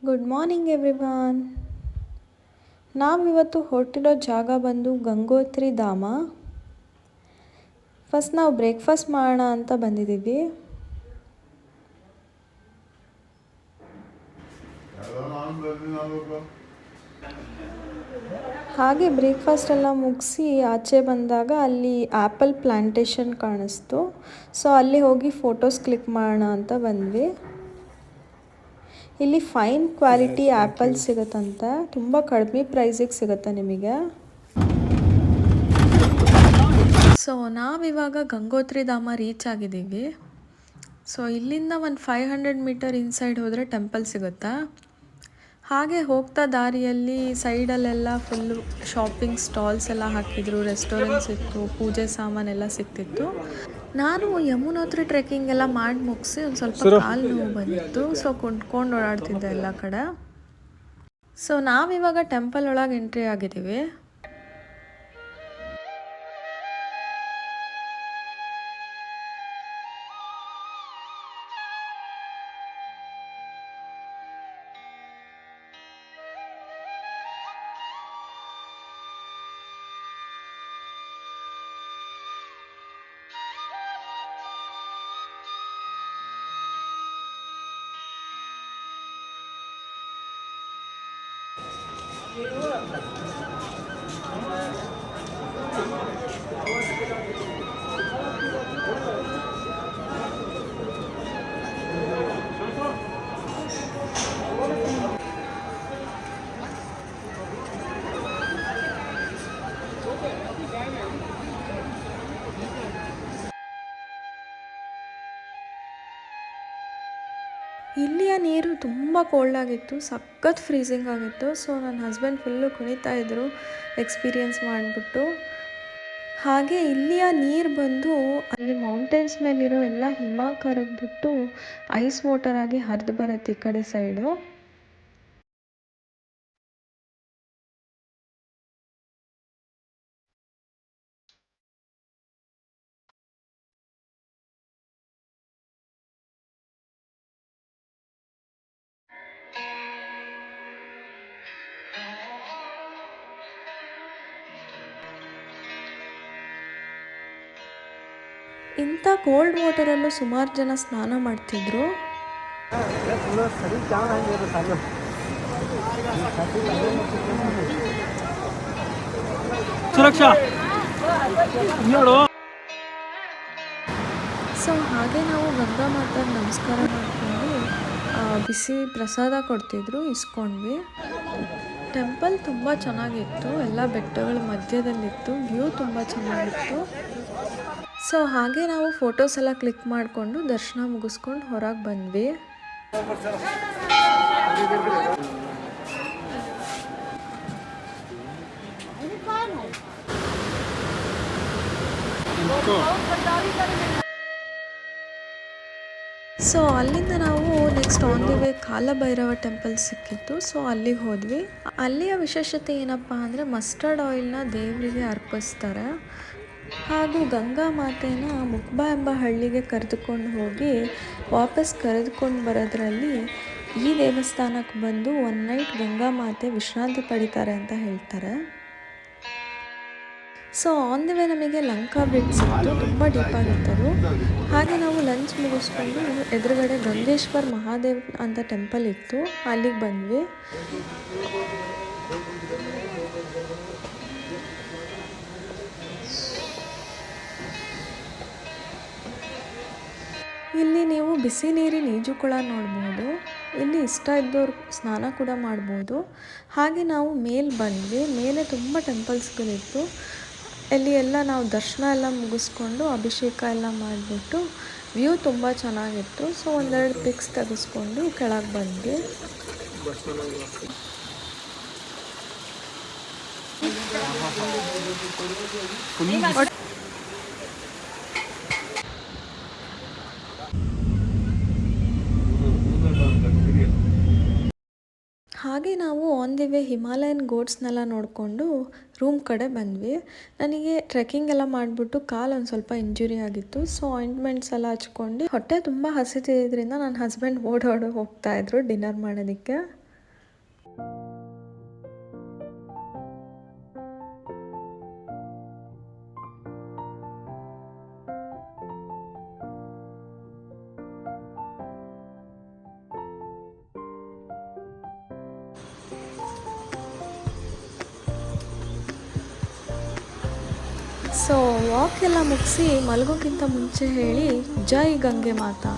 Good morning everyone. ನಾವಿವತ್ತು ಹೊರಟಿರೋ ಜಾಗ ಬಂದು ಗಂಗೋತ್ರಿ ಧಾಮ. ಫಸ್ಟ್ ನಾವು ಬ್ರೇಕ್ಫಾಸ್ಟ್ ಮಾಡೋಣ ಅಂತ ಬಂದಿದ್ದೀವಿ. ಹಾಗೆ ಬ್ರೇಕ್ಫಾಸ್ಟ್ ಎಲ್ಲ ಮುಗಿಸಿ ಆಚೆ ಬಂದಾಗ ಅಲ್ಲಿ ಆ್ಯಪಲ್ ಪ್ಲಾಂಟೇಶನ್ ಕಾಣಿಸ್ತು. ಸೊ ಅಲ್ಲಿ ಹೋಗಿ ಫೋಟೋಸ್ ಕ್ಲಿಕ್ ಮಾಡೋಣ ಅಂತ ಬಂದ್ವಿ. ಇಲ್ಲಿ ಫೈನ್ ಕ್ವಾಲಿಟಿ ಆ್ಯಪಲ್ ಸಿಗುತ್ತಂತೆ, ತುಂಬ ಕಡಿಮೆ ಪ್ರೈಸಿಗೆ ಸಿಗುತ್ತೆ ನಿಮಗೆ. ಸೊ ನಾವಿವಾಗ ಗಂಗೋತ್ರಿ ಧಾಮ ರೀಚ್ ಆಗಿದ್ದೀವಿ. ಸೊ ಇಲ್ಲಿಂದ ಒಂದು 500 ಮೀಟರ್ ಇನ್ಸೈಡ್ ಹೋದರೆ ಟೆಂಪಲ್ ಸಿಗುತ್ತೆ. ಹಾಗೆ ಹೋಗ್ತಾ ದಾರಿಯಲ್ಲಿ ಸೈಡಲ್ಲೆಲ್ಲ ಫುಲ್ಲು ಶಾಪಿಂಗ್ ಸ್ಟಾಲ್ಸ್ ಎಲ್ಲ ಹಾಕಿದ್ರು, ರೆಸ್ಟೋರೆಂಟ್ಸ್ ಇತ್ತು, ಪೂಜೆ ಸಾಮಾನೆಲ್ಲ ಸಿಗ್ತಿತ್ತು. ನಾನು ಯಮುನೋತ್ರಿ ಟ್ರೆಕ್ಕಿಂಗ್ ಎಲ್ಲ ಮಾಡಿ ಮುಗಿಸಿ ಒಂದು ಸ್ವಲ್ಪ ಕಾಲು ನೋವು ಬಂದಿತ್ತು. ಸೊ ಕೊಂಡ್ಕೊಂಡು ಓಡಾಡ್ತಿದ್ದೆ ಎಲ್ಲ ಕಡೆ. ಸೊ ನಾವಿವಾಗ ಟೆಂಪಲ್ ಒಳಗೆ ಎಂಟ್ರಿ ಆಗಿದ್ದೀವಿ. ಇಲ್ಲಿಯ ನೀರು ತುಂಬ ಕೋಲ್ಡ್ ಆಗಿತ್ತು, ಸಖತ್ ಫ್ರೀಸಿಂಗ್ ಆಗಿತ್ತು. ಸೊ ನನ್ನ ಹಸ್ಬೆಂಡ್ ಫುಲ್ಲು ಕುಣಿತಾ ಇದ್ದರು ಎಕ್ಸ್ಪೀರಿಯನ್ಸ್ ಮಾಡಿಬಿಟ್ಟು. ಹಾಗೆ ಇಲ್ಲಿಯ ನೀರು ಬಂದು ಅಲ್ಲಿ ಮೌಂಟೇನ್ಸ್ ಮೇಲಿರೋ ಎಲ್ಲ ಹಿಮ ಕರಗಿಬಿಟ್ಟು ಐಸ್ ವಾಟರ್ ಆಗಿ ಹರಿದು ಬರುತ್ತೆ ಈ ಕಡೆ ಸೈಡು. ಇಂಥ ಕೋಲ್ಡ್ ವಾಟರಲ್ಲೂ ಸುಮಾರು ಜನ ಸ್ನಾನ ಮಾಡ್ತಿದ್ರು. ಸೊ ಹಾಗೆ ನಾವು ಗಂಗಾ ಮಾತಾಗೆ ನಮಸ್ಕಾರ ಮಾಡಿಕೊಂಡು ಬಿಸಿ ಪ್ರಸಾದ ಕೊಡ್ತಿದ್ರು, ಇಸ್ಕೊಂಡ್ವಿ. ಟೆಂಪಲ್ ತುಂಬ ಚೆನ್ನಾಗಿತ್ತು, ಎಲ್ಲ ಬೆಟ್ಟಗಳ ಮಧ್ಯದಲ್ಲಿತ್ತು, ವ್ಯೂ ತುಂಬ ಚೆನ್ನಾಗಿತ್ತು. ಸೊ ಹಾಗೆ ನಾವು ಫೋಟೋಸ್ ಎಲ್ಲ ಕ್ಲಿಕ್ ಮಾಡಿಕೊಂಡು ದರ್ಶನ ಮುಗಿಸ್ಕೊಂಡು ಹೊರಗೆ ಬಂದ್ವಿ. ಸೊ ಅಲ್ಲಿಂದ ನಾವು next on the way Kalabhairava temple ಸಿಕ್ಕಿತ್ತು. ಸೊ ಅಲ್ಲಿಗೆ ಹೋದ್ವಿ. ಅಲ್ಲಿಯ ವಿಶೇಷತೆ ಏನಪ್ಪ ಅಂದರೆ ಮಸ್ಟರ್ಡ್ ಆಯಿಲ್ನ ದೇವರಿಗೆ ಅರ್ಪಿಸ್ತಾರೆ. ಹಾಗೂ ಗಂಗಾ ಮಾತೆನ ಮುಕ್ಬಾ ಎಂಬ ಹಳ್ಳಿಗೆ ಕರೆದುಕೊಂಡು ಹೋಗಿ ವಾಪಸ್ ಕರೆದುಕೊಂಡು ಬರೋದ್ರಲ್ಲಿ ಈ ದೇವಸ್ಥಾನಕ್ಕೆ ಬಂದು ಒನ್ ನೈಟ್ ಗಂಗಾ ಮಾತೆ ವಿಶ್ರಾಂತಿ ಪಡಿತಾರೆ ಅಂತ ಹೇಳ್ತಾರೆ. ಸೊ ಆನ್ ದಿ ವೇ ನಮಗೆ ಲಂಕಾ ಬ್ರಿಡ್ಜ್ ಸಿಕ್ತು, ತುಂಬ ಡೀಪಾಗಿತ್ತದು. ಹಾಗೆ ನಾವು ಲಂಚ್ ಮುಗಿಸ್ಕೊಂಡು ಎದುರುಗಡೆ ಗಂಗೇಶ್ವರ್ ಮಹಾದೇವ್ ಅಂತ ಟೆಂಪಲ್ ಇತ್ತು, ಅಲ್ಲಿಗೆ ಬಂದ್ವಿ. ಇಲ್ಲಿ ನೀವು ಬಿಸಿ ನೀರಿನ ಈಜುಕೊಳ ನೋಡ್ಬೋದು. ಇಲ್ಲಿ ಇಷ್ಟ ಇದ್ದವ್ರು ಸ್ನಾನ ಕೂಡ ಮಾಡ್ಬೋದು. ಹಾಗೆ ನಾವು ಮೇಲೆ ಬಂದ್ವಿ. ಮೇಲೆ ತುಂಬ ಟೆಂಪಲ್ಸ್ಗಳಿತ್ತು. ಅಲ್ಲಿ ಎಲ್ಲ ನಾವು ದರ್ಶನ ಎಲ್ಲ ಮುಗಿಸ್ಕೊಂಡು ಅಭಿಷೇಕ ಎಲ್ಲ ಮಾಡಿಬಿಟ್ಟು ವ್ಯೂ ತುಂಬ ಚೆನ್ನಾಗಿತ್ತು. ಸೊ ಒಂದೆರಡು ಪಿಕ್ಸ್ ತೆಗೆಸ್ಕೊಂಡು ಕೆಳಗೆ ಬಂದ್ವಿ. ಹಾಗೆ ನಾವು ಆನ್ ದಿ ವೇ ಹಿಮಾಲಯನ್ ಗೋಟ್ಸ್ನೆಲ್ಲ ನೋಡಿಕೊಂಡು ರೂಮ್ ಕಡೆ ಬಂದ್ವಿ. ನನಗೆ ಟ್ರೆಕ್ಕಿಂಗ್ ಎಲ್ಲ ಮಾಡಿಬಿಟ್ಟು ಕಾಲು ಒಂದು ಸ್ವಲ್ಪ ಇಂಜುರಿ ಆಗಿತ್ತು. ಸೊ ಆಯಿಂಟ್ಮೆಂಟ್ಸ್ ಎಲ್ಲ ಹಚ್ಕೊಂಡು ಹೊಟ್ಟೆ ತುಂಬ ಹಸಿತಿದ್ದರಿಂದ ನನ್ನ ಹಸ್ಬೆಂಡ್ ಓಡಾಡಿ ಹೋಗ್ತಾಯಿದ್ರು ಡಿನ್ನರ್ ಮಾಡೋದಕ್ಕೆ. ಸೊ ವಾಕ್ ಎಲ್ಲ ಮುಗಿಸಿ ಮಲಗೋಕ್ಕಿಂತ ಮುಂಚೆ ಹೇಳಿ ಜೈ ಗಂಗೆ ಮಾತಾ.